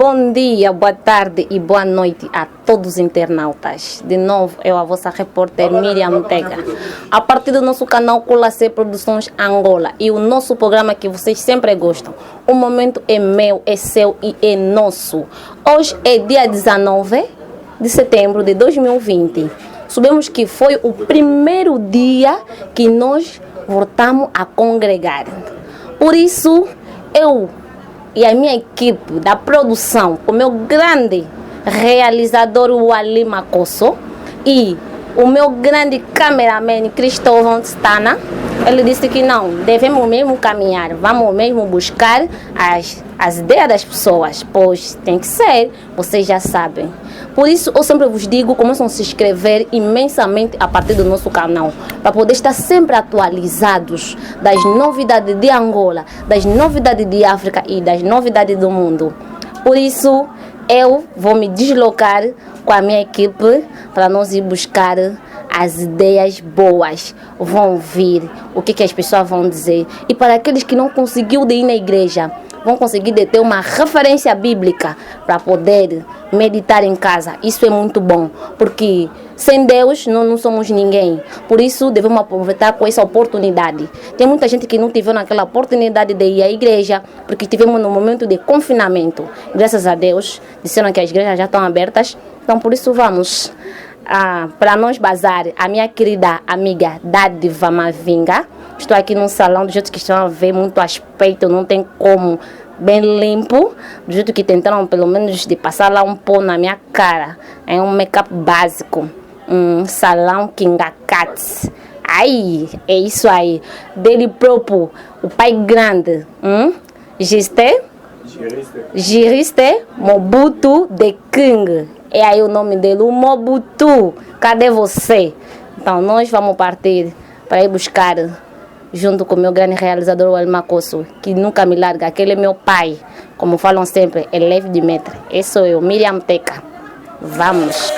bom dia, boa tarde e boa noite a todos os internautas. De novo, eu, a vossa repórter Miriam Tega. A partir do nosso canal Colacê Produções Angola e o nosso programa que vocês sempre gostam. O momento é meu, é seu e é nosso. Hoje é dia 19 de setembro de 2020. Sabemos que foi o primeiro dia que nós voltamos a congregar. Por isso, eu e a minha equipe da produção, o meu grande realizador Wally Makosso e o meu grande cameraman Cristóvão Stana, ele disse que não, devemos mesmo caminhar, vamos mesmo buscar as ideias das pessoas, pois tem que ser, vocês já sabem. Por isso, eu sempre vos digo, começam a se inscrever imensamente a partir do nosso canal, para poder estar sempre atualizados das novidades de Angola, das novidades de África e das novidades do mundo. Por isso, eu vou me deslocar com a minha equipe para nós ir buscar as ideias boas. Vão ouvir o que as pessoas vão dizer. E para aqueles que não conseguiram ir na igreja, vão conseguir ter uma referência bíblica para poder meditar em casa. Isso é muito bom, porque sem Deus não somos ninguém. Por isso devemos aproveitar com essa oportunidade. Tem muita gente que não teve aquela oportunidade de ir à igreja, porque tivemos no momento de confinamento. Graças a Deus, disseram que as igrejas já estão abertas. Então por isso vamos para nós bazar. A minha querida amiga Dádiva Mavinga. Estou aqui num salão, do jeito que estão a ver, muito aspecto, não tem como, bem limpo, do jeito que tentaram pelo menos de passar lá um pó na minha cara. É um make-up básico, salão Kingakats. Aí, é isso aí. Dele próprio, o pai grande, Giriste Mobutu de King. É aí o nome dele, o Mobutu. Cadê você? Então nós vamos partir para ir buscar, junto com o meu grande realizador, o El Makosso, que nunca me larga. Aquele é meu pai, como falam sempre, é leve de metro. Esse sou eu, Miriam Tega. Vamos!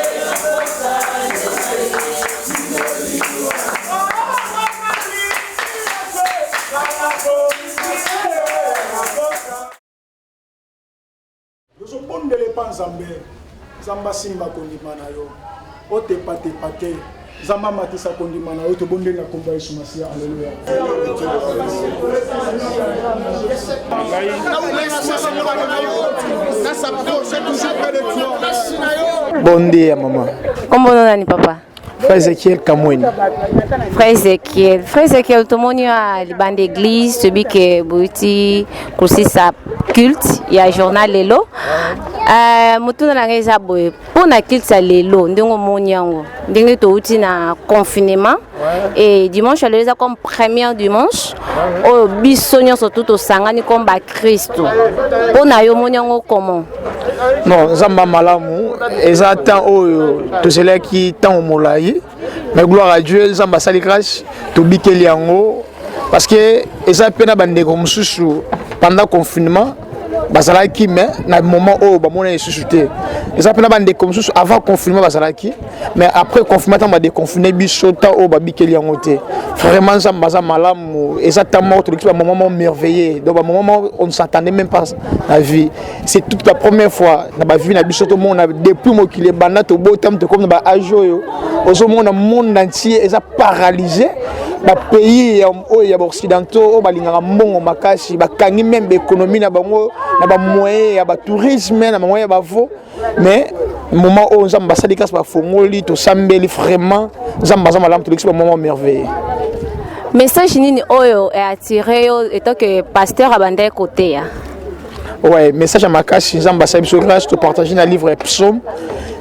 Eu sou bom de lepan Zamba simba kondimana yo. Ote pate pate. Zamba matisa kondimana yo. To bonde na komba Yesu Masia. Alléluia. Bom dia, mamãe. Como o nome, papá? Frère Ezekiel Kamouni. Frère Ezekiel, tout le monde a le banc d'église, celui qui est bouti, kursi sa culte, il y a journal lelo. Mutuna na ngeza boy. Pour na culte sa lelo, ndingo monyango. Ndingo to uti na confinement. Et dimanche les a comme premier dimanche. Oh bisonyo surtout au sangani comme ba Christo. Pour na yo monyango comment? Non, Zamba Malamu, exactement tout cela qui tant au Molaï. Mais gloire à Dieu, Zamba sali grâce, to bikeli yango parce que eza pena bande comme sous pendant confinement. Bazalaki mais na moment où bamona ressuscité eza pena bande comme sous avant confinement bazalaki mais après confinement on va déconfiner biso ta o babikeli yango te vraiment Zamba malamu exactement tout le moment merveilleux donc un moment on ne s'attendait même pas la vie c'est toute la première fois na ba vie na biso to monde depuis mo qu'il est banda to botam to comme ba ajoyo au monde entier eza paralysé ba pays ya occidentaux balingaka mbongo makasi bakangi même économie na bango na ba moyen ya ba tourisme na moyen ya ba vo mais moment où Zamba salikas ba fongoli to sambeli vraiment Zamba malamu to l'expert moment merveilleux. Message nini oyo est attiré étant que pasteur abandé côté. Ouais, message à makasi Zamba sabiso grâce to partager na livre psaume.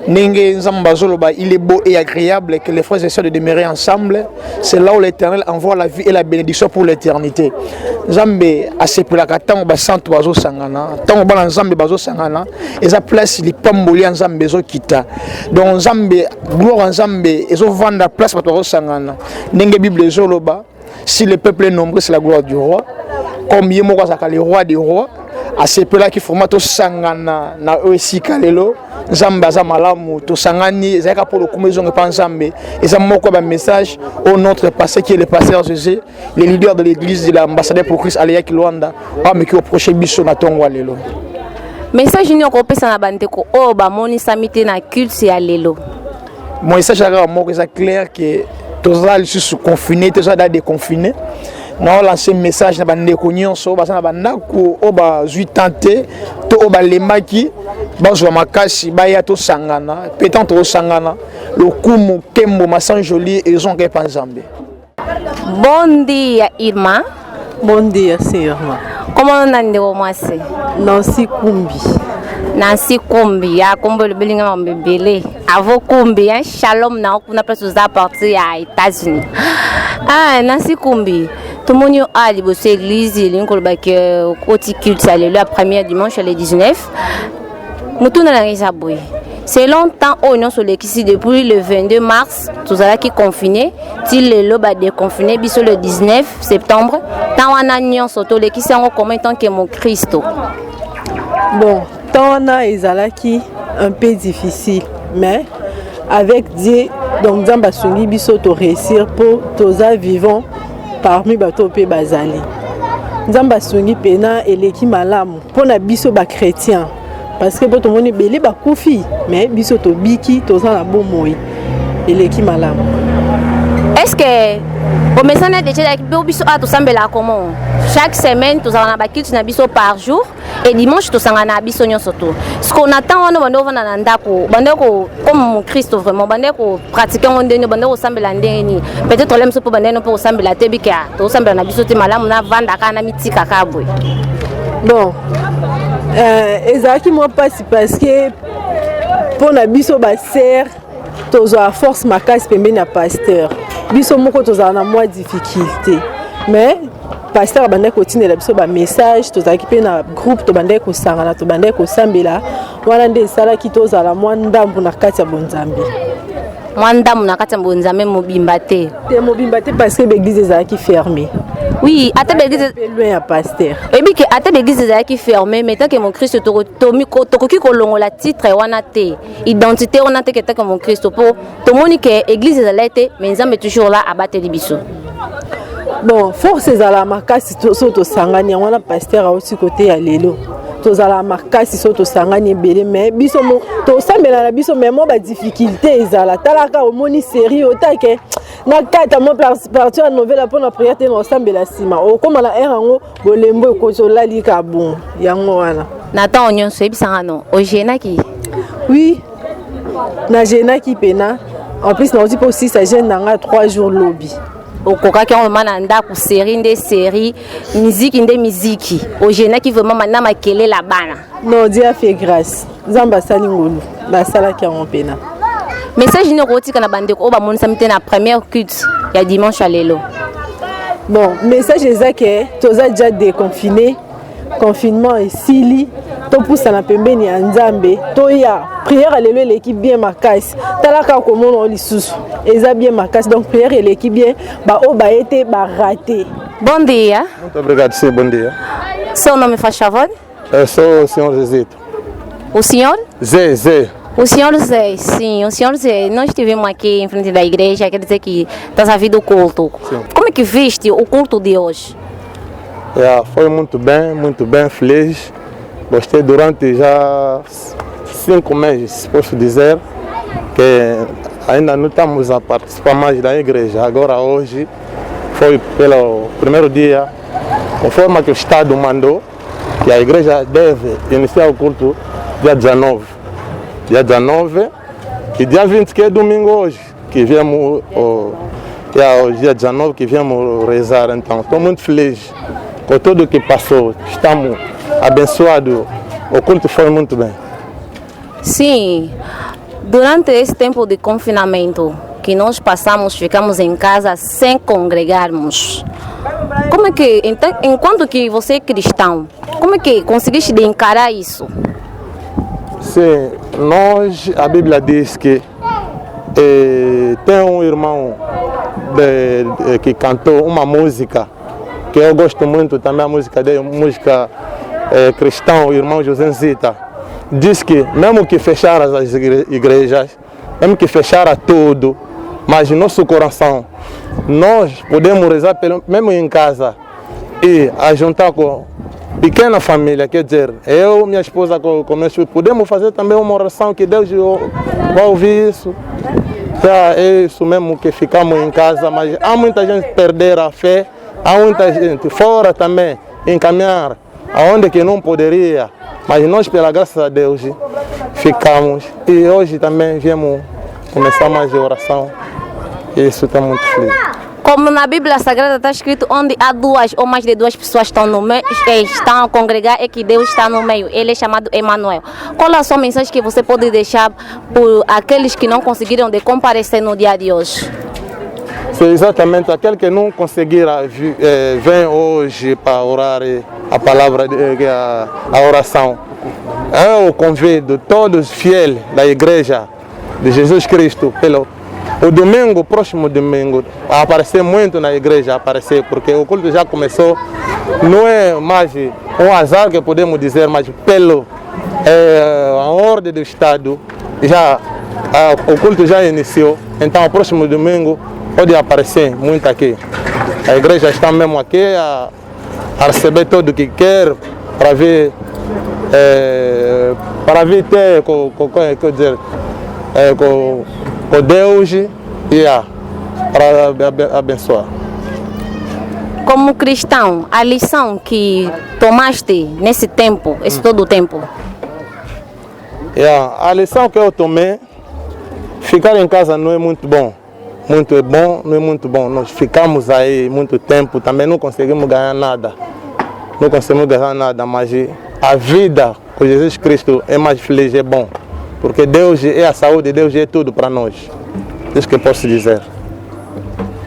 Nenge Zamba Zoloba, il est beau et agréable que les frères et sœurs de demeurer ensemble. C'est là où l'Éternel envoie la vie et la bénédiction pour l'éternité. Zambe a sepulaka tango ba santo bazo sangana, tango bana Zambe bazo sangana, et ça place les pamboli en Zambe zo kita. Donc Zambe gloire en Zambe, ezo vendre place bato bazo sangana. Nenge Bible Zoloba, si le peuple est nombreux, c'est la gloire du roi. Comme yemoko saka le roi des rois, a sepulaka qui formato sangana na oesika lelo. Zamba za malamu to sangani zaka pour le kumezo ngepa Nzambe et ça moko ba message au notre pasteur qui est le pasteur José le leader de l'église de l'ambassadeur pour Christ Aléa Kilwanda a me qui au prochain biso na tongo lelo. Message ni okopesa na bandeko o ba moni samite na culte ya lelo. Mon message est clair que tous les sont confinés, tous les déconfinés. Nous avons lancé un message na bandeko nyonso basa na bandako o ba zui tenté to o ba lemaki bazwa makasi ba ya to sangana pétant to sangana le kumu kembo masan joli et ont que Nzambe. Bon dia Irma. Bon dia, senhor. Comment on a ndeko mwase? Nancy Kumbi. Nancy Kumbi, ya kumbo le belinga mambele. Avo Kumbi, hein, shalom na kuna place aux partir à États-Unis. Ah, Nancy Kumbi. Tout le monde a dit que l'église, il y a un côté culte, c'est le premier dimanche, le 19. Nous tournons dans les abris. C'est longtemps au nom sur l'église depuis le 22 mars, tout ça qui est confiné. Si le lobe a déconfiné, bisous le 19 septembre. Tant on a nion surtout l'église en commun tant que mon Christ. Bon, tant on a ezalaki un peu difficile, mais avec Dieu, donc dans basuni biso to réussir pour tous vivants parmi bato pe bazali. Dans basuni pena eleki malamu pour na biso ba chrétien. Parce que tout le monde est belé ba koufi, mais biso to biki to za la bon moi. Eleki malamu. Est-ce que au message de Dieu avec biso a to sambela comment? Chaque semaine tous on a ba culte na biso par jour et dimanche tous on a biso nyonso to. Ce qu'on attend on va na ndako, bandeko comme Christ vraiment bandeko pratiquer on ndeni bandeko sambela ndeni. Peut-être l'aime so pour bandeko pour sambela tebika, to sambela na biso te malamu na vanda kana mitika kabwe. Bon. Ezaki moi passe parce que pour na biso ba ser tozo a force makasi pembeni na pasteur. Biso moko tozo na moi difficulté. Mais pasteur bande continuer biso ba message tozaki pe na groupe to bande ko sangana to bande ko sambela wana nde sala ki tozo la moi ndambu na kati ya bonzambe. Mwandam na kati ya bonzambe mobimba te. Te mobimba te parce que l'église ezaki fermée. Oui, à ta l'église loin à pasteur. Et bien que à ta l'église ezaki fermée, mais tant que mon Christ tomi tokoki kolongola titre wana te. Identité wana te que tant que mon Christ pour to moni que église ezalete, mais nzambe toujours là à battre biso. Bon, force ezala makasi to sangani wana pasteur a aussi côté ya lelo. Tozala makasi soto sangani belé mais biso mo to sambela na biso mais mo ba difficulté ezala talaka o moni série otake na kata mo partir nouvelle pour la prière te no sambela sima o koma la erango bolembo ko so lali ka bon yango wana nata onyon so ebisanga no o jena ki oui na jena ki pena en plus na aussi pour 6 ça gêne na 3 jours lobby okokaki on mana ndako série nde série musique nde musique ojena ki vraiment mana makele la bana non Dieu a fait grâce zamba sali ngolu ba sala ki en pena message ni rotika na bandeko o ba monisa mite na première culte ya dimanche à lelo bon message ezake toza déjà déconfiné confinement et sili to poussa na pembeni ya nzambe to ya prière lelo l'équipe bien makasi talaka komona lisusu eza bien makasi donc prière l'équipe bien ba o ba été ba raté. Bon dia. Muito obrigado, sim, bom dia. Seu nome faz favor? Eu sou o senhor Zezito. O senhor? Zé. O senhor Zé, sim, o senhor Zé, nós estivemos aqui em frente da igreja, quer dizer que está havido o culto. Sim. Como é que viste o culto de hoje? Foi muito bem, feliz. Gostei durante já 5 meses, posso dizer, que ainda não estamos a participar mais da igreja. Agora hoje foi pelo primeiro dia, conforme que o Estado mandou, que a igreja deve iniciar o culto dia 19. Dia 19 e dia 20, que é domingo hoje, que viemos, o dia 19 que viemos rezar. Então estou muito feliz com tudo que passou, estamos abençoados, o culto foi muito bem. Sim, durante esse tempo de confinamento que nós passamos, ficamos em casa sem congregarmos. Como é que, então, enquanto que você é cristão, como é que conseguiste de encarar isso? Sim, a Bíblia diz que tem um irmão que cantou uma música que eu gosto muito também, a música dele, música cristã, o irmão José Zita. Diz que mesmo que fecharam as igrejas, mesmo que fecharam tudo, mas em nosso coração nós podemos rezar mesmo em casa e a juntar com pequena família, quer dizer, eu, minha esposa, como podemos fazer também uma oração que Deus vai ouvir isso. É isso mesmo que ficamos em casa, mas há muita gente perder a fé, há muita gente fora também encaminhar aonde que não poderia, mas nós, pela graça de Deus, ficamos e hoje também viemos começar mais a oração e isso está muito feliz. Como na Bíblia Sagrada está escrito, onde há duas ou mais de duas pessoas estão no meio, estão a congregar, é que Deus está no meio. Ele é chamado Emmanuel. Qual é a sua mensagem que você pode deixar por aqueles que não conseguiram de comparecer no dia de hoje? Sim, exatamente, aquele que não conseguirá vem hoje para orar a palavra, a oração. Eu convido todos os fiéis da igreja de Jesus Cristo o domingo, próximo domingo, a aparecer muito na igreja, porque o culto já começou, não é mais um azar que podemos dizer, mas pela a ordem do Estado, o culto já iniciou, então o próximo domingo pode aparecer muito aqui. A igreja está mesmo aqui a receber tudo o que quer para vir ter com Deus e para abençoar. Como cristão, a lição que tomaste nesse tempo, todo o tempo? A lição que eu tomei, ficar em casa não é muito bom. Muito é bom, não é muito bom. Nós ficamos aí muito tempo, também não conseguimos ganhar nada. Não conseguimos ganhar nada, mas a vida com Jesus Cristo é mais feliz, é bom. Porque Deus é a saúde, Deus é tudo para nós. Isso que eu posso dizer.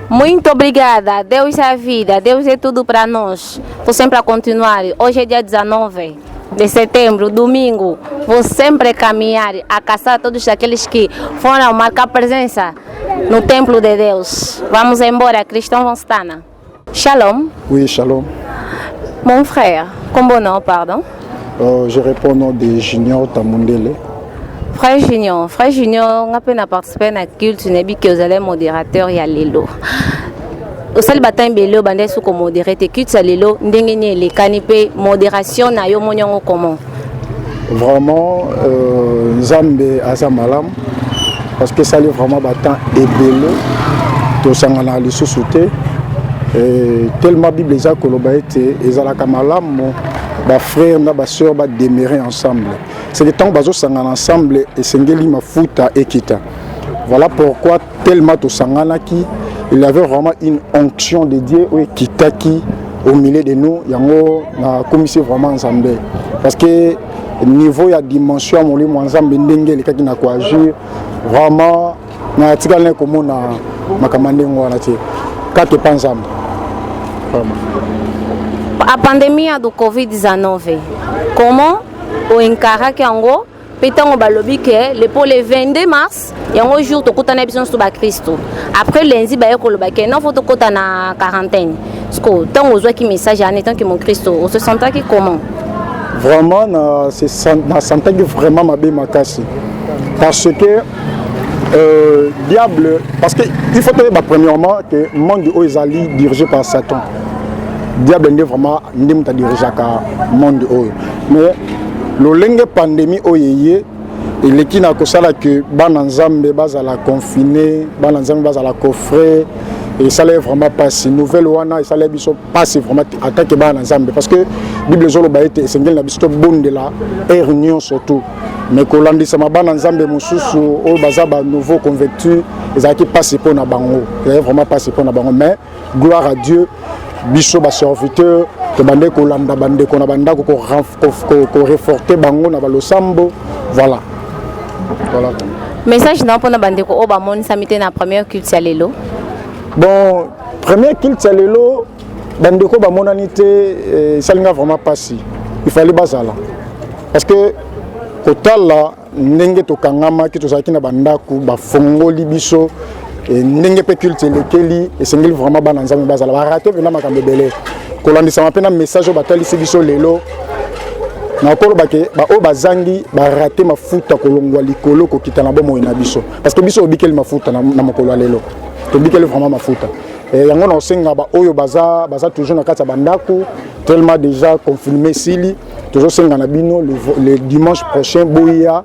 Muito obrigada. Deus é a vida, Deus é tudo para nós. Vou sempre a continuar. Hoje é dia 19 de setembro, domingo. Vou sempre caminhar a caçar todos aqueles que foram marcar presença no templo de Deus. Vamos embora, Cristão Vonstana. Shalom. Oui, shalom. Mon frère, comme bon nom, pardon? Je réponds au nom de Junior Tamundele. Frère Junior, on a pu participer à la culte, que vous allez modérateur et à l'élo. Au célibataire Bélo, bandé sous comme modérateur, culte à l'élo, n'engagez les canipés, modération, na yo monion comment? Vraiment, Zambé Azamalam, parce que ça est vraiment battant et Bélo, tout ça on a les sous-soutés, tellement Bible les a colobaïté, et Zalakamalam, ma frère, ma soeur, va demeurer ensemble. C'est le temps où on ensemble et Sengeli Mafuta et Kita. Voilà pourquoi tellement tout sangana qui il avait vraiment une onction de Dieu et Kita qui au milieu de nous, yango na commission vraiment ensemble. Parce que niveau ya dimension mon lui ensemble ndenge les na quoi agir vraiment na tikale comme na makamande ngwana ti kake panzam. A pandemie do Covid-19, comment on encara que ango pétango balobi que pour le 22 mars yango jour to kota biso sur ba Christo après lundi ba yeko loba que non faut to kota na quarantaine parce tant ozwa ki message en étant que mon Christo on se sentait que comment vraiment na sentais que vraiment mabe makasi parce que diable parce que il faut tenir premièrement que le monde est dirigé par Satan. Diable est vraiment dirigé par le monde mais le pandémie oyeye et qui n'a que ça que bananzambe bazala confiné bananzambe bazala coffret et ça l'est vraiment passé nouvelle wana et ça l'est biso passé vraiment attaquer bananzambe parce que bible zolo ba été sengel na biso bonne de la réunion surtout mais kolandi sama bananzambe mususu o bazaba nouveau converti et qui passé pour na bango et vraiment passé pour na bango mais gloire à Dieu biso ba serviteur que bande ko landa bande ko na banda ko réforter bango na balosambo voilà. Message non pour na bande ko o ba mon samité na première culte salelo. Bon, première culte salelo bande ko ba monanité salinga vraiment passé. Il fallait bazala. Parce que kotala ndenge to kangama ki to saki na banda ko ba fongoli biso ndenge pe culte lekeli et sengeli vraiment bananza me bazala ba raté vena makambe belé. Kolandisa mapena message batali biso lelo na kolo bake ba o bazangi ba raté mafuta kolongwa likolo ko kitana bomo ina biso parce que biso obikeli mafuta na makolo lelo to bikeli vraiment mafuta yango na osenga ba oyo baza toujours na kati ya bandako tellement déjà confirmé sili toujours senga na bino le dimanche prochain boya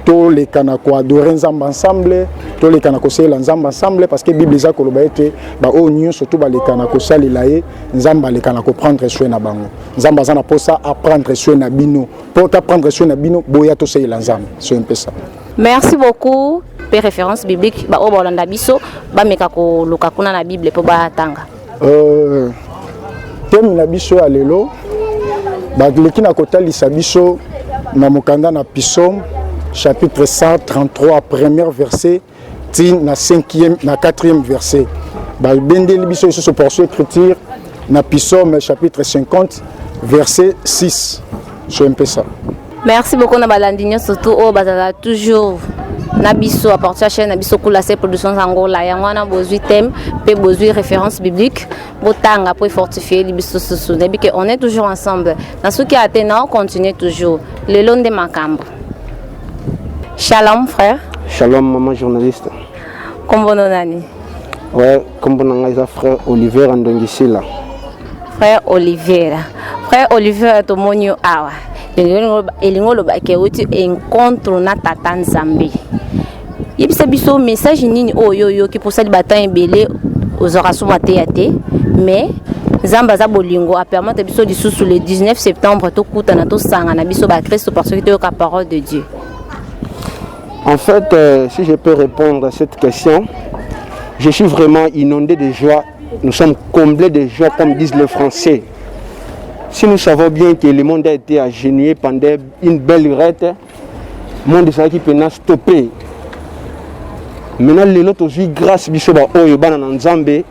to les kana ko adorer nzamba ensemble to les kana ko sela nzamba ensemble parce que bible za ko loba ete ba o nyo surtout ba les kana ko salela ye nzamba les kana ko prendre soin na bango nzamba za na posa apprendre soin na bino pour prendre soin na bino boya to sela nzamba c'est un peu ça. Merci beaucoup pour référence biblique ba o ba olanda biso ba meka ko luka kuna na bible po ba tanga thème na biso ya lelo ba leki na kotalisa biso na mokanda na Psaume chapitre 133 premier verset na 5e na 4e verset ba bendeli biso ce portion écriture na Psaume chapitre 50 verset 6. C'est un peu ça. Merci beaucoup na balandinyo surtout au bazala toujours na biso à partir chaîne na biso kula ces productions angola ya ngwana bozui thème pe bozui référence biblique botanga pour fortifier les biso sous debi que on est toujours ensemble na ce qui a été on continue toujours le long de makambo. Shalom frère. Shalom maman journaliste. Kombo nani? Ouais, kombo nanga frère Olivier Andongisila. Frère Olivier. Frère Olivier to monyo awa. Elingolo ba ke uti encontro na tata Nzambe. Yebisa biso message nini oyo ki posali batan ebele ozora suma te yate mais Nzamba za bolingo a permettre biso lisusu le 19 septembre to kuta na to sanga na biso ba Christ parce que to ka parole de Dieu. En fait, si je peux répondre à cette question, je suis vraiment inondé de joie. Nous sommes comblés de joie, comme disent les Français. Si nous savons bien que le monde a été agenouillé pendant une belle rette, le monde qui peut stopper. Maintenant, les autres aussi, grâce à Oyobana Nzambe,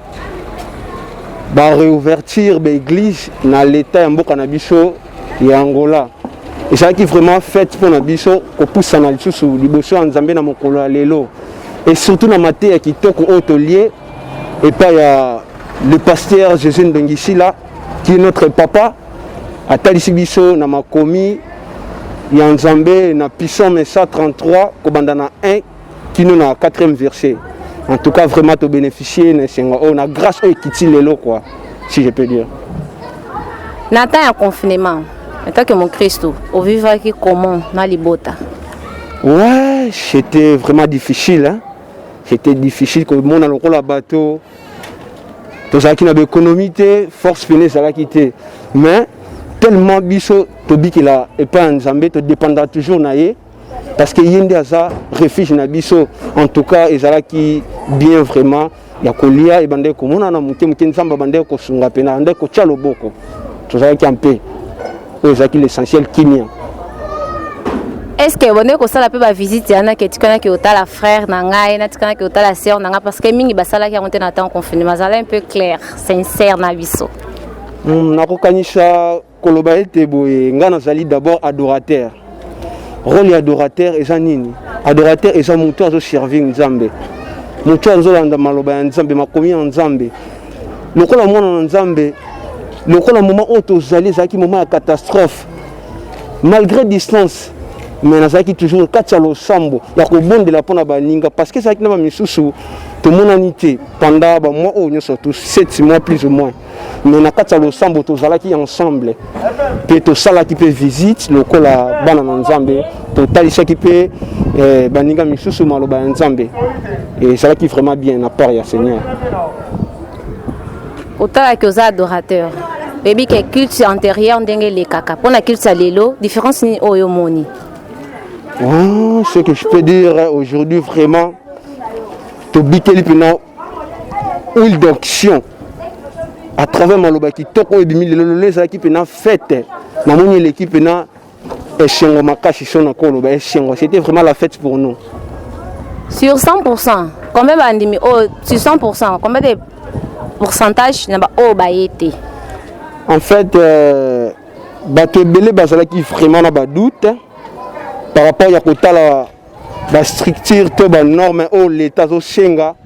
va réouvertir l'église dans l'état et Angola. Et c'est ça qui est vraiment fait pour nous, qu'on pousse en sous liboso en Zambie dans mon colo lelo. Et surtout dans ma terre qui toque au hôtelier et pas le pasteur Jésus Ndongisila qui est notre papa à Talisibiso dans ma commis il y a en Zambie dans Psaume 133 kobandana 1 qui nous dans 4e verset. En tout cas vraiment to bénéficier on a grâce au kiti lelo quoi si je peux dire. Nathan un confinement. En tant que mon Christ, au vivre comment dans les bottes? Ouais, c'était vraiment difficile. Hein? C'était difficile que le monde a le bateau. Tout ça qui n'a pas d'économie, force pénée, ça l'a quitté. Mais tellement biso, Tobi qui l'a épargné en Zambie, tu dépendras toujours naïe. Parce qu'il y a un refuge na biso. En tout cas, ils ont qui bien vraiment. Il y a Kolia et Bandé Komona, Mouké Zamba Bandé Kosunga Pena, Bandé Kochalo Boko. Tout ça qui est en paix. C'est l'essentiel qui vient. Est-ce que vous avez fait la visite la frère nanga la sœur nanga parce que mingi basala qui monté dans confinement ça un peu clair sincère na biso. Na kokanisa koloba ete boye ngana zali d'abord adorateur. Rôle adorateur eza nini? Adorateur eza mutu azo servir Nzambe. Mutu azo landa maloba ya Nzambe makomi ya Nzambe. Lokola mwana na Nzambe le moment où tu es allé, moment de catastrophe, malgré distance, mais il y a toujours 4 sambo, il y a bon de la pona baninga parce que ça qui n'a pas mis sous tout le monde pendant mois ou surtout 7 mois plus ou moins. Mais il y a 4 sambo tu es qui ensemble. Puis tu es qui peut visiter le col à banana Nzambe, tu es qui peut baninga mis sous maloba Nzambe. Et c'est là qui est vraiment bien à part ya Seigneur. Autant que aux adorateurs. Baby que culte antérieur ndenge les kaka. Pour la culte lelo, différence ni oyomoni. Oh, ce que je peux dire aujourd'hui vraiment, to bikeli pena huile d'onction à travers maloba qui toko et bimi les équipes na fête. Na moni l'équipe na eshengo makashi sona koloba eshengo. C'était vraiment la fête pour nous. Sur 100%, combien bandimi sur 100%, combien de pourcentage n'a pas été? En fait, Batebele Bazala qui vraiment n'a pas doute par rapport à la structure, la norme ou l'état de Shenga.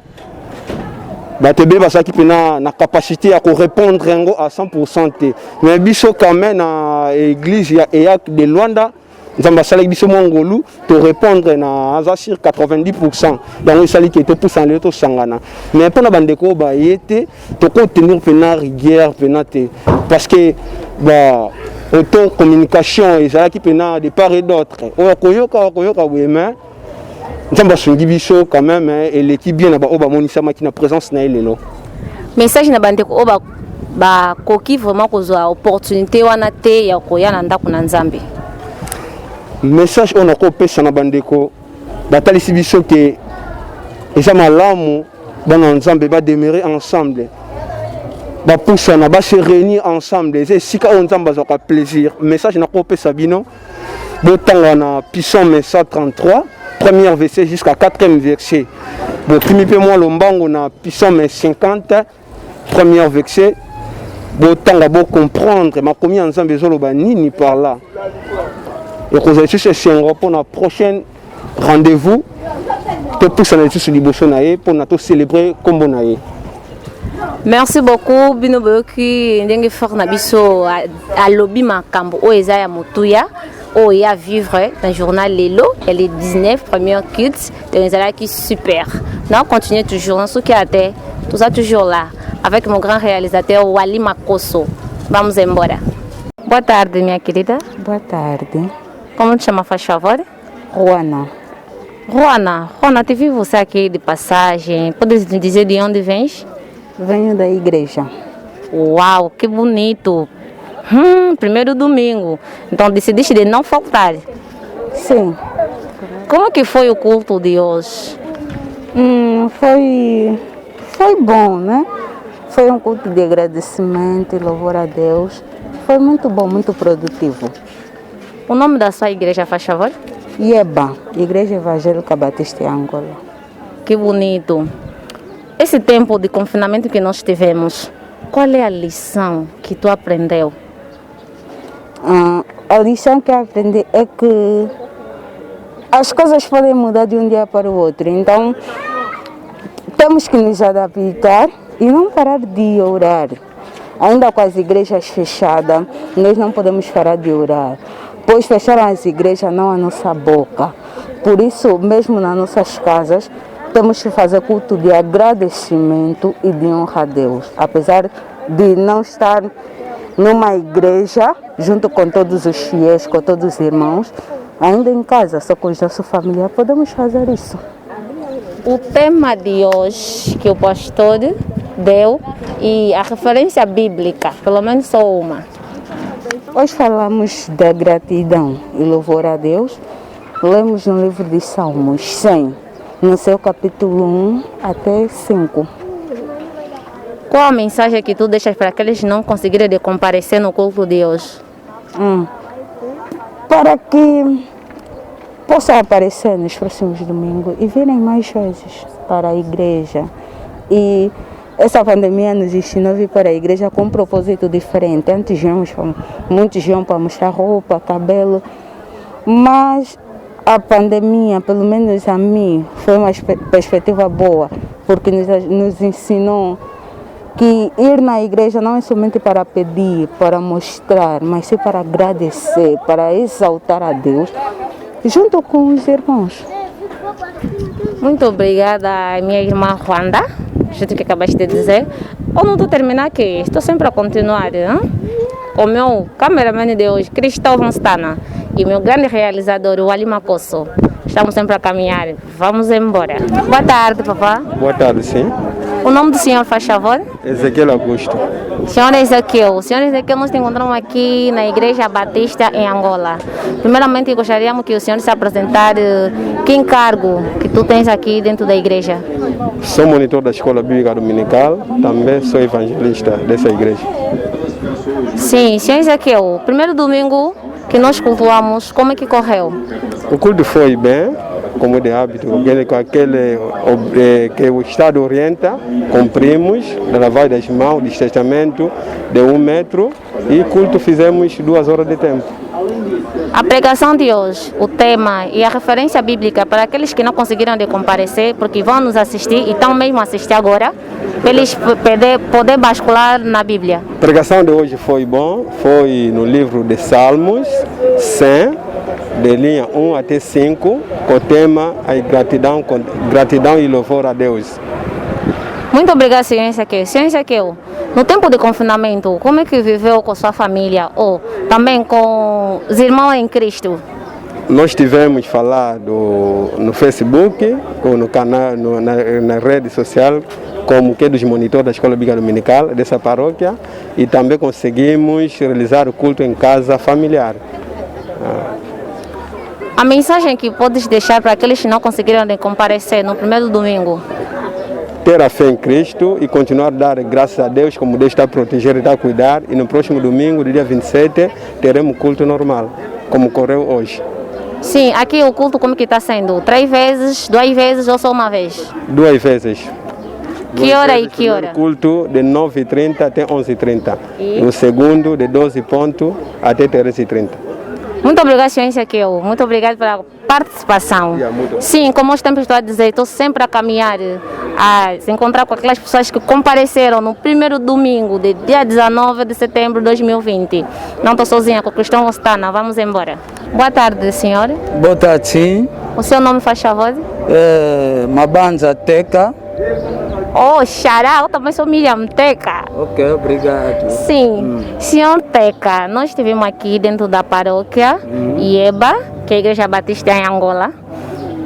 Batebele Bazala qui a la capacité à répondre à 100%. Mais biso quand même à l'église et à de Luanda, nzamba salaki biso mongolu to répondre na aza sur 90%. Donc il sali qui était pour s'en to sangana. Mais pour na bandeko ba yete to contenir pena rigueur pena te parce que bah auto communication et ça qui pena de part et d'autre. O koyoka oui mais nzamba sungi biso quand même et l'équipe bien na ba oba monisa makina présence na elelo. Message na bandeko oba ba koki vraiment kozwa opportunité wana te ya koya na ndako na Nzambe. Message on a kopesa na bandeko batalisi biso ke eza malamu bana Nzambe ba demeurer ensemble ba poussana ba se réunir ensemble c'est sika on Nzambe azaka plaisir. Message na kopesa bino botanga na Psaume 133 premier verset jusqu'à 4e verset. Bon kimi pe moi lombango na Psaume 50 premier verset. Botanga bo comprendre ma komi Nzambe zoloba nini par là. Et que vous avez ce pour la prochaine rendez-vous pour célébrer comme on. Merci beaucoup Bino Boyoki ndenge fort na biso à lobby makambo o ezaya motuya o ya vivre dans journal Lelo et les 19 premières kids de Nzala qui super. Non, continuez toujours dans ce qui a été tout ça toujours là avec mon grand réalisateur Wali Makoso. Vamos embora. Boa tarde minha querida. Boa tarde. Como te chama, faz favor? Juana. Juana, te vi você aqui de passagem. Podes me dizer de onde vens? Venho da igreja. Uau, que bonito. Primeiro domingo. Então decidiste de não faltar? Sim. Como que foi o culto de hoje? Foi bom, né? Foi um culto de agradecimento e louvor a Deus. Foi muito bom, muito produtivo. O nome da sua igreja, faz favor? IEBA, Igreja Evangélica Batista em Angola. Que bonito. Esse tempo de confinamento que nós tivemos, qual é a lição que tu aprendeu? A lição que eu aprendi é que as coisas podem mudar de um dia para o outro. Então, temos que nos adaptar e não parar de orar. Ainda com as igrejas fechadas, nós não podemos parar de orar. Pois fecharam as igrejas, não a nossa boca. Por isso, mesmo nas nossas casas, temos que fazer culto de agradecimento e de honra a Deus. Apesar de não estar numa igreja, junto com todos os fiéis, com todos os irmãos, ainda em casa, só com os nossos familiares, podemos fazer isso. O tema de hoje que o pastor deu e a referência bíblica, pelo menos só uma. Hoje falamos da gratidão e louvor a Deus. Lemos no livro de Salmos 100, no seu capítulo 1 até 5. Qual a mensagem que tu deixas para aqueles que não conseguiram de comparecer no culto de hoje? Para que possam aparecer nos próximos domingos e virem mais vezes para a igreja. E essa pandemia nos ensinou a vir para a igreja com um propósito diferente. Antes muitos iam para mostrar roupa, cabelo, mas a pandemia, pelo menos a mim, foi uma perspectiva boa, porque nos ensinou que ir na igreja não é somente para pedir, para mostrar, mas sim para agradecer, para exaltar a Deus, junto com os irmãos. Muito obrigada, minha irmã Juanda. O que acabaste de dizer. Eu não estou terminar aqui, estou sempre a continuar. Hein? O meu cameraman de hoje, Cristóvão Stana, e meu grande realizador, o Ali Makoso. Estamos sempre a caminhar. Vamos embora. Boa tarde, papá. Boa tarde, sim. O nome do senhor, faz favor? Ezequiel Augusto. Senhor Ezequiel, nós te encontramos aqui na Igreja Batista em Angola. Primeiramente, gostaríamos que o senhor se apresentasse. Que encargo que tu tens aqui dentro da igreja? Sou monitor da Escola Bíblica Dominical, também sou evangelista dessa igreja. Sim, senhor Ezequiel, primeiro domingo que nós cultuamos, como é que correu? O culto foi bem, como de hábito, com aquele que o Estado orienta, cumprimos, da lavagem das mãos, distanciamento de 1 metro e culto fizemos 2 horas de tempo. A pregação de hoje, o tema e a referência bíblica para aqueles que não conseguiram de comparecer, porque vão nos assistir e estão mesmo a assistir agora, para eles poder bascular na Bíblia. A pregação de hoje foi bom, foi no livro de Salmos 100, de linha 1 até 5, com o tema gratidão e louvor a Deus. Muito obrigada, senhor Ezequiel. Senhor Ezequiel, no tempo de confinamento, como é que viveu com sua família ou também com os irmãos em Cristo? Nós tivemos falado no Facebook, ou no canal, na rede social, como que dos monitores da Escola Bíblica Dominical dessa paróquia, e também conseguimos realizar o culto em casa familiar. A mensagem que podes deixar para aqueles que não conseguiram comparecer no primeiro domingo? Ter a fé em Cristo e continuar a dar graças a Deus, como Deus está a proteger e está a cuidar, e no próximo domingo, dia 27, teremos culto normal, como ocorreu hoje. Sim, aqui o culto como que está sendo? 3 vezes, 2 vezes ou só uma vez? 2 vezes. Que hora e que hora? O culto de 9h30 até 11h30. E o segundo de 12 pontos até 13h30. Muito obrigado, senhor Ezequiel. Muito obrigado pela participação. Sim, como eu sempre estou a dizer, estou sempre a caminhar, a se encontrar com aquelas pessoas que compareceram no primeiro domingo, de dia 19 de setembro de 2020. Não estou sozinha, com o Cristão Ostana. Vamos embora. Boa tarde, senhor. Boa tarde, sim. O seu nome faz favor? Mabanza Teca. Oh, xará, eu também sou Miriam Teca. Ok, obrigado. Sim, senhor Teca, nós estivemos aqui dentro da paróquia Ieba, que é a Igreja Batista em Angola.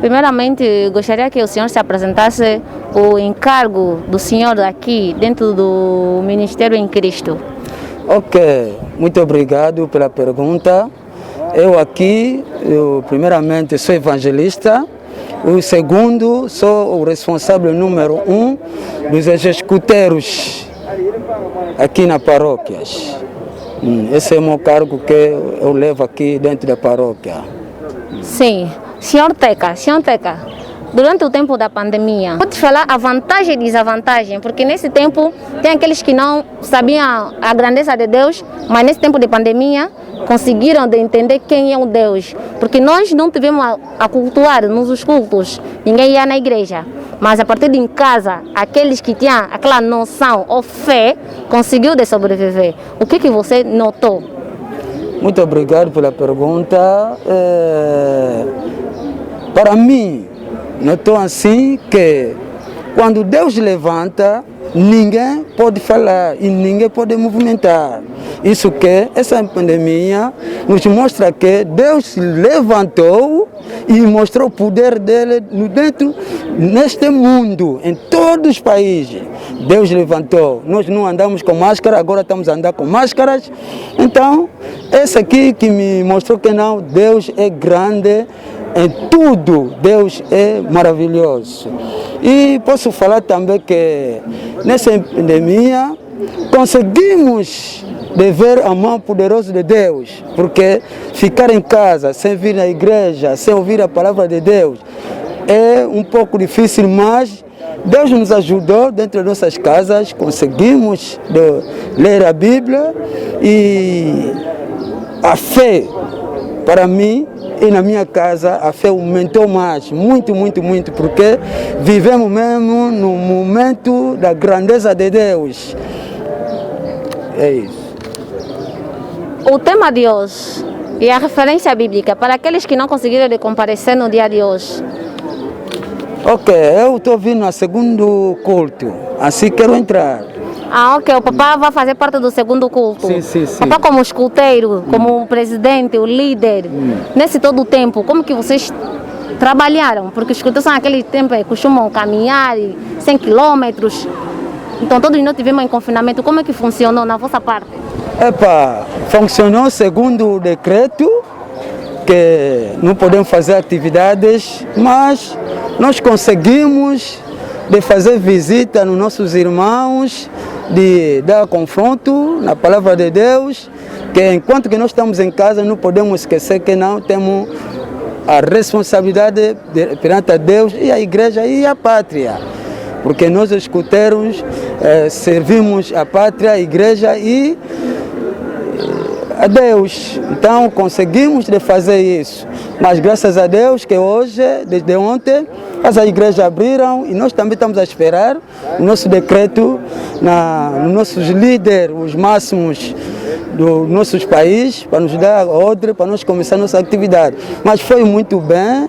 Primeiramente, gostaria que o senhor se apresentasse o encargo do senhor aqui dentro do Ministério em Cristo. Ok, muito obrigado pela pergunta. Eu primeiramente sou evangelista. O segundo, sou o responsável número 1 dos executeiros aqui na paróquia. Esse é o meu cargo que eu levo aqui dentro da paróquia. Sim. Senhor Teca, durante o tempo da pandemia, pode falar a vantagem e desvantagem, porque nesse tempo tem aqueles que não sabiam a grandeza de Deus, mas nesse tempo de pandemia conseguiram de entender quem é o Deus, porque nós não tivemos a cultuar nos cultos, ninguém ia na igreja, mas a partir de em casa, aqueles que tinham aquela noção ou fé, conseguiu de sobreviver. O que você notou? Muito obrigado pela pergunta. Para mim, notou assim que quando Deus levanta, ninguém pode falar e ninguém pode movimentar. Isso que essa pandemia nos mostra que Deus levantou e mostrou o poder dele neste mundo, em todos os países. Deus levantou. Nós não andamos com máscara, agora estamos a andar com máscaras. Então, esse aqui que me mostrou que não, Deus é grande. Em tudo, Deus é maravilhoso. E posso falar também que nessa pandemia conseguimos ver a mão poderosa de Deus, porque ficar em casa sem vir na igreja, sem ouvir a palavra de Deus é um pouco difícil, mas Deus nos ajudou dentro de nossas casas, conseguimos ler a Bíblia e a fé, para mim, e na minha casa a fé aumentou mais, muito, porque vivemos mesmo no momento da grandeza de Deus. É isso. O tema de hoje e a referência bíblica para aqueles que não conseguiram comparecer no dia de hoje. Ok, eu estou vindo ao segundo culto, assim quero entrar. Ah, ok. O papá vai fazer parte do segundo culto. Sim. Papá como escuteiro, como presidente, o líder. Nesse todo o tempo, como que vocês trabalharam? Porque os escuteiros naquele tempo costumam caminhar 100 quilômetros. Então todos nós tivemos em confinamento. Como é que funcionou na vossa parte? Funcionou segundo o decreto, que não podemos fazer atividades, mas nós conseguimos de fazer visita nos nossos irmãos, de dar confronto na palavra de Deus, que enquanto que nós estamos em casa não podemos esquecer que não temos a responsabilidade perante a Deus e a igreja e a pátria, porque nós escuteiros servimos a pátria, a igreja e a Deus. Então conseguimos de fazer isso, mas graças a Deus que hoje, desde ontem, as igrejas abriram e nós também estamos a esperar o nosso decreto, os nossos líderes, os máximos dos nossos países, para nos dar ordem, para nós começar nossa atividade. Mas foi muito bem,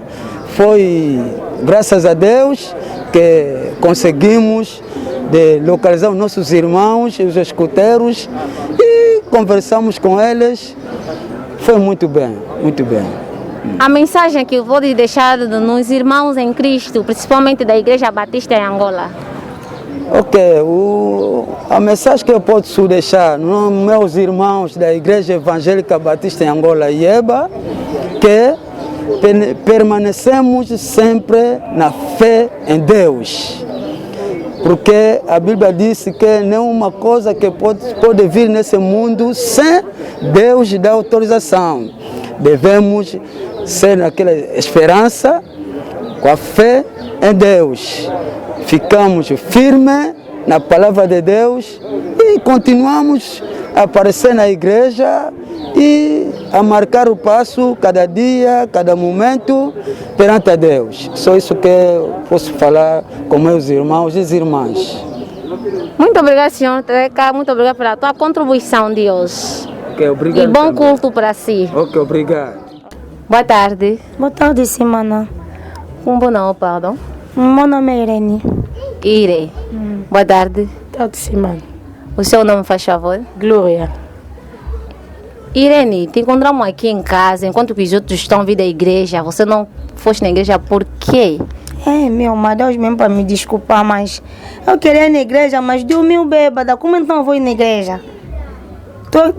foi graças a Deus que conseguimos de localizar os nossos irmãos, os escuteiros, e conversamos com eles. Foi muito bem, muito bem. A mensagem que eu vou deixar nos irmãos em Cristo, principalmente da Igreja Batista em Angola. Ok, a mensagem que eu posso deixar nos meus irmãos da Igreja Evangélica Batista em Angola, IEBA, que permanecemos sempre na fé em Deus. Porque a Bíblia disse que nenhuma coisa que pode vir nesse mundo sem Deus dar autorização. Devemos ser naquela esperança, com a fé em Deus. Ficamos firmes na palavra de Deus e continuamos a aparecer na igreja e a marcar o passo cada dia, cada momento perante a Deus. Só isso que eu posso falar com meus irmãos e irmãs. Muito obrigado, senhor Teca. Muito obrigado pela tua contribuição de hoje. Okay, obrigado. E bom também. culto para si. Ok, obrigado. Boa tarde. Boa tarde, Simana. Um bom nome, perdão. Meu nome é Irene. Ire. Boa tarde. Boa tarde, Simana. O seu nome, faz favor? Glória. Irene, te encontramos aqui em casa, enquanto que os outros estão vindo da igreja. Você não foste na igreja por quê? Meu, mas Deus mesmo para me desculpar, mas eu queria ir na igreja, mas dormi bêbada. Como então eu vou ir na igreja?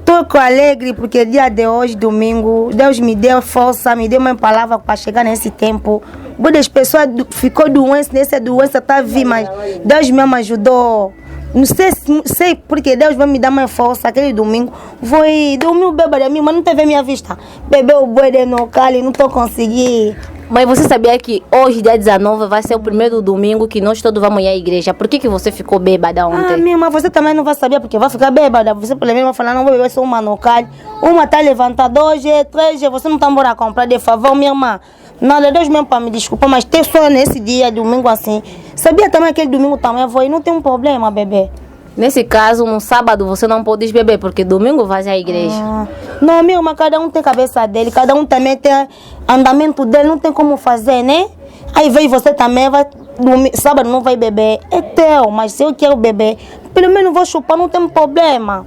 Tô alegre porque dia de hoje, domingo, Deus me deu força, me deu uma palavra para chegar nesse tempo. Muitas pessoas ficou doentes, nessa doença tá vindo, mas Deus mesmo ajudou. Não sei porque Deus vai me dar mais força. Aquele domingo foi dormir bêbada, mas não teve minha vista. Bebeu o boi de nocal e não tô conseguindo. Mas você sabia que hoje, dia 19, vai ser o primeiro domingo que nós todos vamos ir à igreja? Por que você ficou bêbada ontem? Minha irmã, você também não vai saber porque vai ficar bêbada. Você pelo menos vai falar, não vou beber só uma nocal. Uma tá levantada, 2G, 3G, você não tá embora comprar de favor, minha irmã. Nada, Deus mesmo para me desculpar, mas ter só nesse dia, domingo assim. Sabia também aquele domingo também eu vou e não tem um problema, bebê. Nesse caso, no sábado você não pode beber, porque domingo vai à igreja. Não, meu irmão, cada um tem cabeça dele, cada um também tem andamento dele, não tem como fazer, né? Aí vem você também, vai sábado não vai beber. É teu, mas se eu quero beber, pelo menos vou chupar, não tem problema.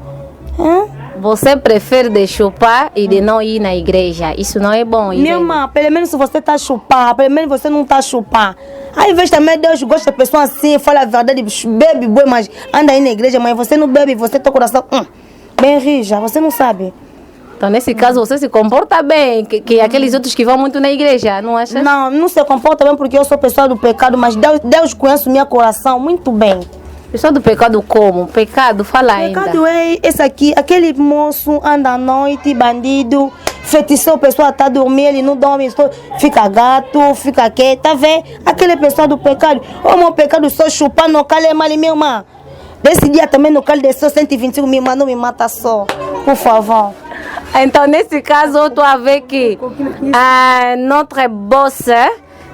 Você prefere de chupar e de não ir na igreja. Isso não é bom. Minha irmã, pelo menos se você tá chupar, pelo menos você não tá chupar. Aí vez também Deus gosta de pessoa assim, fala a verdade, bebe boi, mas anda aí na igreja, mas você não bebe, você tem o coração bem rija, você não sabe. Então nesse caso você se comporta bem, que aqueles outros que vão muito na igreja, não acha? Não se comporta bem porque eu sou pessoa do pecado, mas Deus conhece o meu coração muito bem. Pessoa do pecado como? Pecado, fala ainda. Pecado é esse aqui, aquele moço anda à noite, bandido, feitiçou, a pessoa tá dormindo, ele não dorme, fica gato, fica quieto, tá vendo? Aquele pessoa do pecado. O meu pecado só chupar no calho é mal, minha irmã. Desse dia também no calho desceu 125 mil, mas não me mata só, por favor. Então nesse caso eu estou a ver que notre boss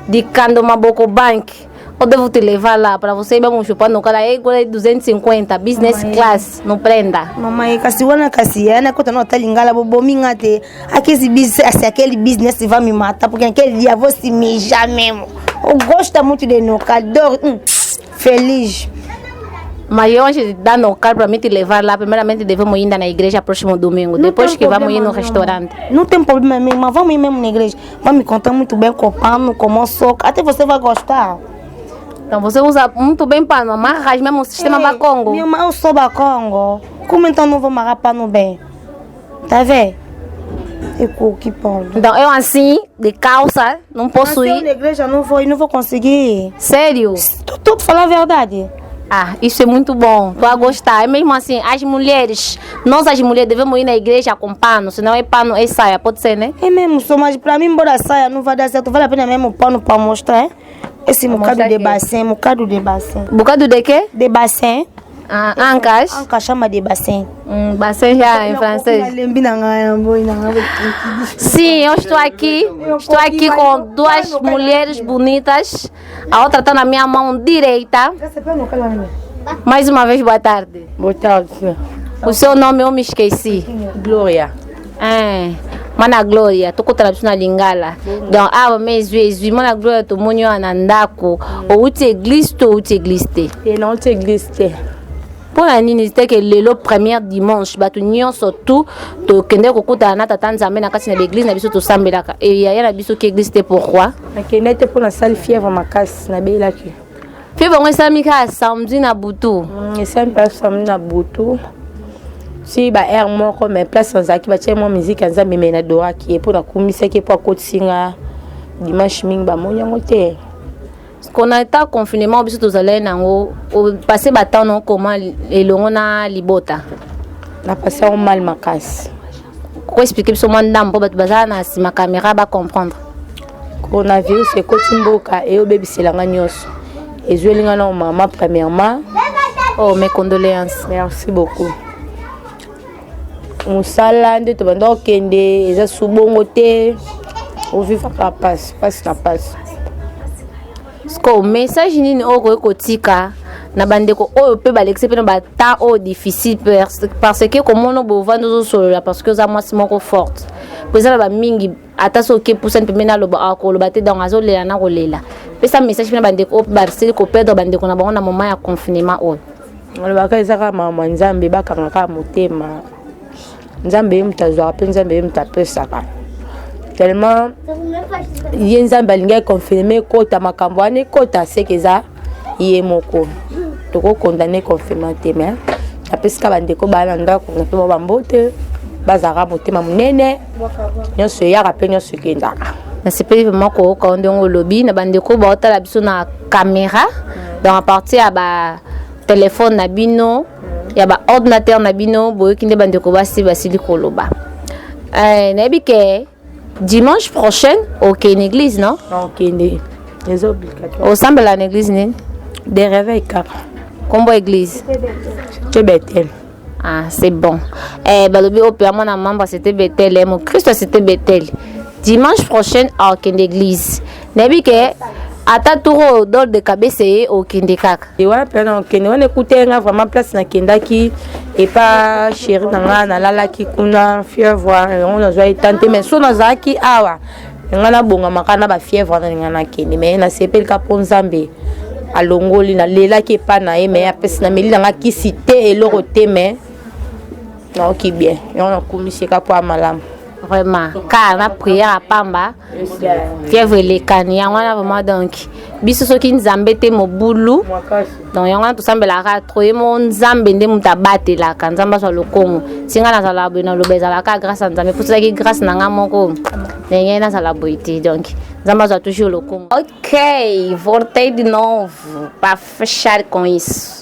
de Candomaboko Bank, eu devo te levar lá para você mesmo chupar no cara é igual 250 business class, não prenda. Mamãe, Cassiana, quando não tá ligada, bobominha até aquele business vai me matar, porque aquele dia eu vou se mijar mesmo. Eu gosto muito de nocal, feliz. Mas eu antes de dar nocal para mim te levar lá, primeiramente devemos ir na igreja próximo domingo, não depois que vamos ir no restaurante. Não tem problema mesmo, mas vamos ir mesmo na igreja. Vai me contar muito bem com o pano, com o soco, até você vai gostar. Então você usa muito bem pano, amarras mesmo o sistema bacongo. Minha mãe, eu sou bacongo. Como então não vou amarrar pano bem? Tá vendo? Que pão. Então eu assim, de calça, não posso ir. Na igreja não vou conseguir. Sério? Tu falar a verdade. Isso é muito bom, tô a gostar. É mesmo assim, nós as mulheres devemos ir na igreja com pano, senão é pano, é saia, pode ser, né? É mesmo, só, mas pra mim, embora a saia não vai dar certo, vale a pena mesmo o pano pra mostrar, esse bocado de bassin, bocado de bassin. Bocado de quê? De bassin. Ancas? Ancas chama de bassin. Bassin já em francês. Sim, eu estou aqui com duas mulheres bonitas. A outra está na minha mão direita. Mais uma vez, boa tarde. Boa tarde, senhor. O seu nome eu me esqueci. Gloria. Mana Gloria, tu conta na Lingala. Donc, mais mana Gloria, tu monyo anandako. Ou tu église, tu église. Et non, tu église. Pour la nini, c'était que le premier dimanche, tu nyon surtout, tu kende kokuta na tata nzambe na kati na l'église na biso to sambelaka. Et il y a na biso qui église pourquoi? Kende te pour la salle fièvre makas na belaki. Fièvre on samika samedi na butu. C'est un peu samedi na butu. Si ba air moko mais place sans aki ba tie mo musique nzambe me na doa ki pour na kumisa ki pour kotinga dimanche ming ba mo nyango te. Qu'on a été confinement, biso tozalé nango, passer battant non comment et l'on libota. Na passé on mal makas. Quoi expliquer biso mandam pour baza na si ma caméra ba comprendre. Coronavirus c'est kotimboka et au bébé c'est la nganyos. Et je linga na maman premièrement. Oh mes condoléances. Merci beaucoup. Musala nde to bando kende eza subongo te. O vivre la passe la passe. Sko message nini oko kotika na bandeko oyo pe balexé pe na ba temps o difficile parce que comme on bo vendre sur la parce que za moi c'est moko forte. Pesa ba mingi ata so ke pousse pe mena lo ba ko lo ba te dans azolela na kolela. Pesa message pe na bandeko o ba c'est ko perdre bandeko na bango na moment ya confinement o. On ba ka ezaka mama nzambe ba kanga motema. Nzambe mutazwa pe nzambe mutapesa ka. Tellement yenzamba linga confirmer kota makambo ane kota sekeza yemoko toko condamner confirmer mais apeska bandeko bana ndako na pe bambote bazaka motema munene nyonso ya rappel nyonso kendaka na sepeli vraiment ko ka ndongo lobby na bandeko ba otala biso na caméra donc à partir à ba téléphone na bino ya ba ordinateur na bino boyo kinde bandeko basi basili koloba na bike dimanche prochain, ok, une église, non? Ok, les obligatoires. Au semble à l'église, non? Des réveils, car. Combo église? C'est Bethel. Ah, c'est bon. Balobi au père, mon membre, c'était Bethel. Mon Christ, c'était Bethel. Dimanche prochain, ok, une église. N'est-ce que ata tour d'or de cabesse au kindekaka. Et ouais, pendant que nous écoutait vraiment place na kindaki et pas chéri na na lala ki kuna fièvre on a joie tenter mais so na zaki awa ngana bonga makana ba fièvre na ngana kindi mais na sepel ka ponzambe alongoli na lela ki pa na e mais apesi na meli na ki cité et loroté mais non qui bien et on a commis ka pour malamu. Vraiment, car la prière à Pamba, fièvre les caniers, on a vraiment donc, biso so ki nzambe te mo boulou, donc on a tout semble la ratroyer mon nzambe nde muta battre la kan nzamba so le kongo, singa na sala bena lo beza la ka grâce à nzambe, pour ça ki grâce na nga moko, nenye na sala boité donc, nzamba so toujours le kongo. OK, voltei de novo para fechar com isso.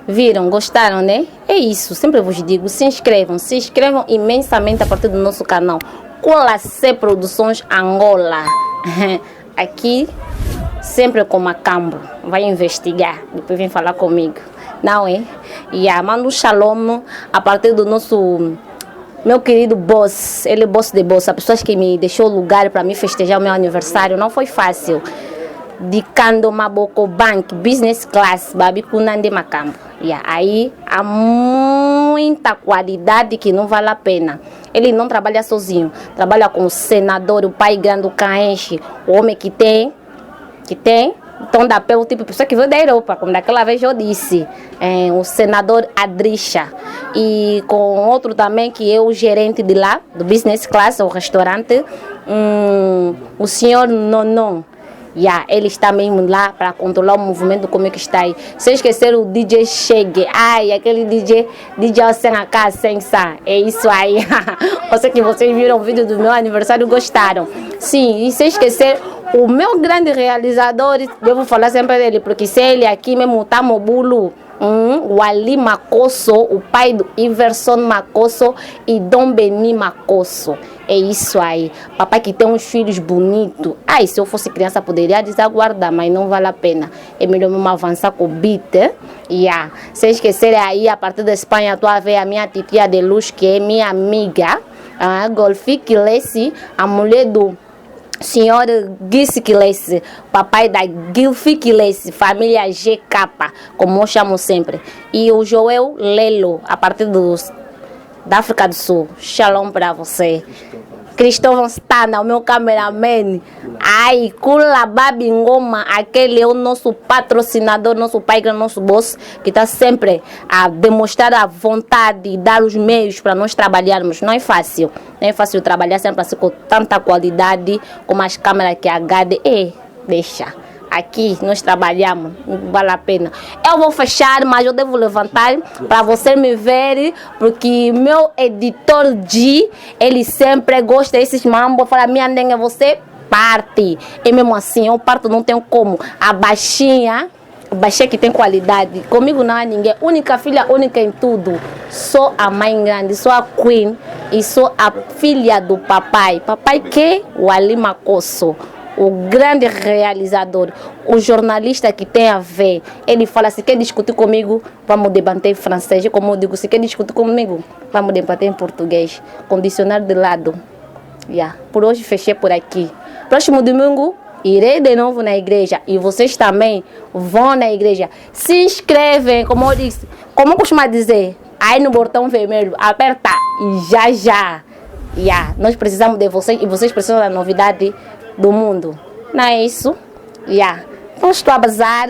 Viram, gostaram, né? É isso, sempre vos digo, se inscrevam imensamente a partir do nosso canal Colacé Produções Angola. Aqui, sempre com Macambo, vai investigar, depois vem falar comigo, não é? E manda um shalom a partir do nosso, meu querido boss, ele é boss de boss, a pessoa que me deixou lugar para me festejar o meu aniversário, não foi fácil. De Kando Maboko Bank Business Class Babi Kunande Macambo. Aí há muita qualidade que não vale a pena. Ele não trabalha sozinho, trabalha com o senador, o pai grande do Caenche, o homem que tem então dá pelo tipo de pessoa que veio da Europa, como daquela vez eu disse, o senador Adricha, e com outro também que é o gerente de lá, do Business Class, o restaurante, o senhor Nonon. Ele está mesmo lá para controlar o movimento, como é que está aí. Sem esquecer o DJ Chegue. Ai, aquele DJ sem a casa, sem sa. É isso aí. Eu sei que vocês viram o vídeo do meu aniversário, gostaram. Sim, e sem esquecer o meu grande realizador, devo falar sempre dele, porque se ele aqui mesmo tá mobulo. O Ali Macosso, o pai do Iverson Macosso e Dom Beni Macosso. É isso aí. Papai que tem uns filhos bonitos. Ai, se eu fosse criança poderia desaguardar, mas não vale a pena. É melhor mesmo avançar com o beat. Sem esquecer aí, a partir da Espanha, tu a ver a minha titia de luz, que é minha amiga, a Golfique Lessi, a mulher do senhor Guisikilese, papai da Gilfikilese, família GK, como eu chamo sempre. E o Joel Lelo, a partir dos da África do Sul. Shalom para você. Cristóvão Stana, o meu cameraman. Ai, Kula Babingoma, aquele é o nosso patrocinador, nosso pai, nosso boss, que está sempre a demonstrar a vontade e dar os meios para nós trabalharmos. Não é fácil. Não é fácil trabalhar sempre assim com tanta qualidade, com as câmeras que HD. Deixa. Aqui nós trabalhamos, vale a pena. Eu vou fechar, mas eu devo levantar para você me ver, porque meu editor G, ele sempre gosta desses mambos. Fala, minha nega, você parte. E mesmo assim, eu parto, não tenho como. A baixinha que tem qualidade. Comigo não há ninguém. Única filha, única em tudo. Sou a mãe grande, sou a Queen e sou a filha do papai. Papai que? O Ali Makosso. O grande realizador, o jornalista que tem a ver, ele fala, se quer discutir comigo, vamos debater em francês. Como eu digo, se quer discutir comigo, vamos debater em português. Com dicionário de lado. Por hoje fechei por aqui. Próximo domingo, irei de novo na igreja. E vocês também vão na igreja. Se inscrevem, como eu disse, como eu costumo dizer, aí no botão vermelho, aperta e já. Nós precisamos de vocês e vocês precisam da novidade do mundo. Não é isso? Vamos para o bazar.